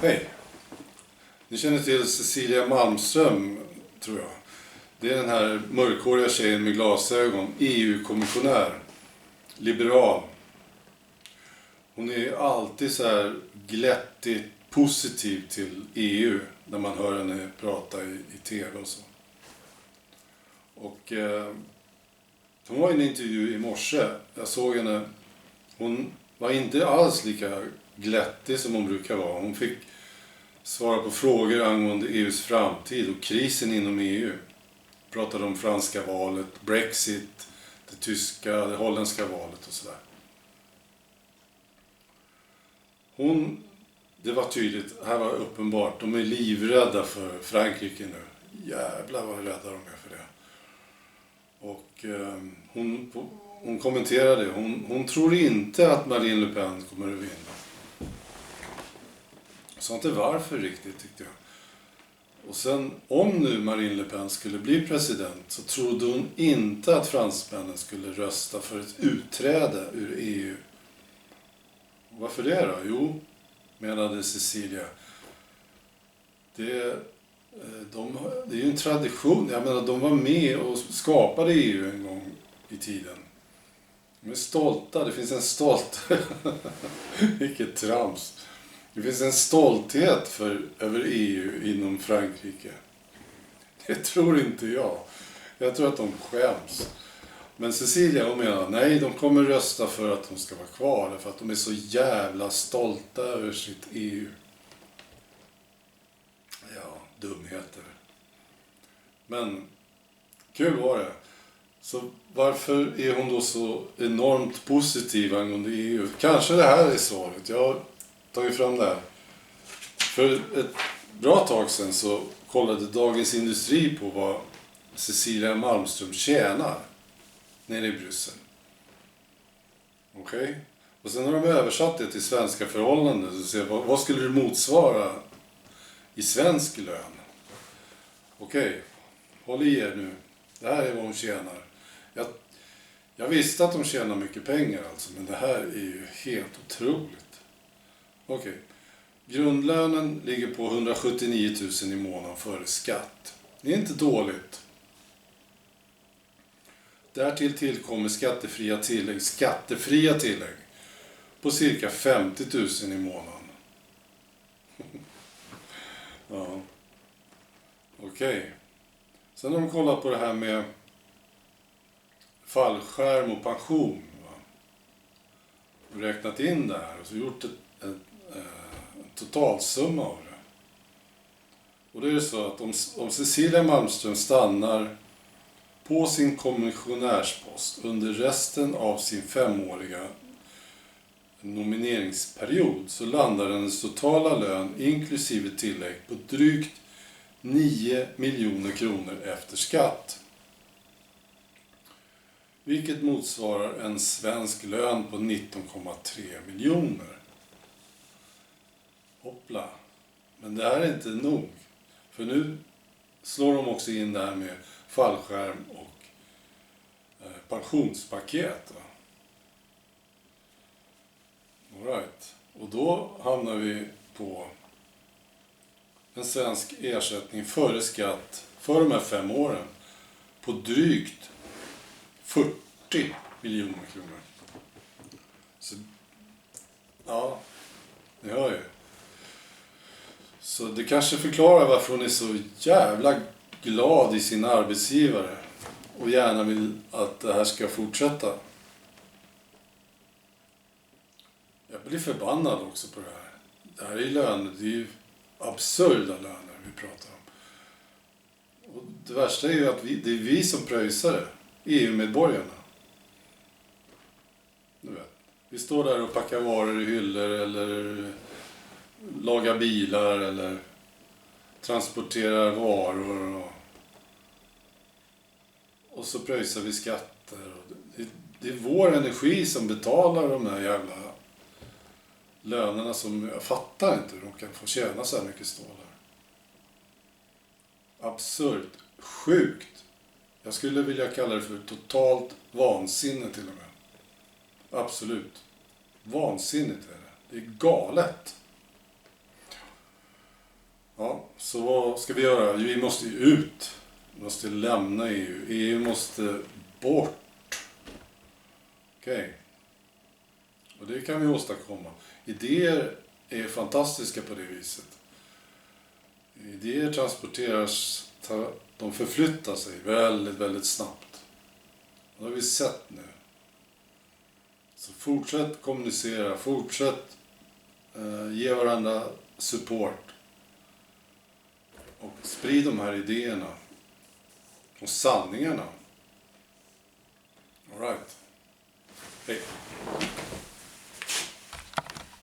Hej! Ni känner till Cecilia Malmström, tror jag. Det är den här mörkhåriga tjejen med glasögon, EU-kommissionär, liberal. Hon är alltid så här glättigt positiv till EU när man hör henne prata i tv och så. Och hon var i en intervju i morse. Jag såg henne. Hon var inte alls lika glättig som hon brukar vara. Hon fick svara på frågor angående EUs framtid och krisen inom EU. Pratade om franska valet, Brexit, det tyska, det holländska valet och sådär. Det var tydligt, här var uppenbart, de är livrädda för Frankrike nu. Jävlar vad rädda de är för det. Och hon kommenterade, hon tror inte att Marine Le Pen kommer att vinna. Jag sa inte varför riktigt, tyckte jag. Och sen, om nu Marine Le Pen skulle bli president, så trodde hon inte att fransmännen skulle rösta för ett utträde ur EU. Varför det då? Jo, menade Cecilia. Det är ju en tradition. Jag menar, de var med och skapade EU en gång i tiden. De är stolta. Det finns en vilket trams. Det finns en stolthet över EU inom Frankrike. Det tror inte jag. Jag tror att de skäms. Men Cecilia, hon menar, nej, de kommer rösta för att de ska vara kvar. För att de är så jävla stolta över sitt EU. Ja, dumheter. Men kul var det. Så varför är hon då så enormt positiv angående EU? Kanske det här är svaret. Jag har tagit fram det här. För ett bra tag sedan så kollade Dagens Industri på vad Cecilia Malmström tjänar nere i Bryssel. Okej? Och sen har de översatt det till svenska förhållanden. Så ser vad skulle det motsvara i svensk lön? Okej, håll i er nu. Det här är vad hon tjänar. Jag visste att de tjänar mycket pengar alltså, men det här är ju helt otroligt. Okej. Grundlönen ligger på 179 000 i månaden före skatt. Det är inte dåligt. Därtill tillkommer skattefria tillägg på cirka 50 000 i månaden. Ja. Okej. Sen har de kollat på det här med fallskärm och pension. Va? Och räknat in det här och så gjort en totalsumma av det. Och det är så att om Cecilia Malmström stannar på sin kommissionärspost under resten av sin 5-åriga nomineringsperiod, så landar hennes totala lön inklusive tillägg på drygt 9 miljoner kronor efter skatt. Vilket motsvarar en svensk lön på 19,3 miljoner. Hoppla. Men det här är inte nog. För nu slår de också in det här med fallskärm och pensionspaket. Va? All right. Och då hamnar vi på en svensk ersättning före skatt för de här 5 åren på drygt 40 miljoner kronor. Så, ja, ni hör ju. Så det kanske förklarar varför hon är så jävla glad i sin arbetsgivare och gärna vill att det här ska fortsätta. Jag blir förbannad också på det här. Det här är ju löner, det är ju absurda löner vi pratar om. Och det värsta är ju att det är vi som pröjsar det. EU-medborgarna. Du vet. Vi står där och packar varor i hyllor eller lagar bilar eller transporterar varor och så pröjsar vi skatter. Det är vår energi som betalar de här jävla lönerna som jag fattar inte hur de kan få tjäna så här mycket stålar. Absurt. Sjukt. Jag skulle vilja kalla det för totalt vansinne till och med. Absolut. Vansinnigt är det. Det är galet. Så vad ska vi göra? Vi måste ju ut. Vi måste lämna EU. EU måste bort. Okej. Och det kan vi åstadkomma. Idéer är fantastiska på det viset. Idéer transporteras, de förflyttar sig väldigt, väldigt snabbt. Det har vi sett nu. Så fortsätt kommunicera, fortsätt ge varandra support. Och sprid de här idéerna och sanningarna. All right.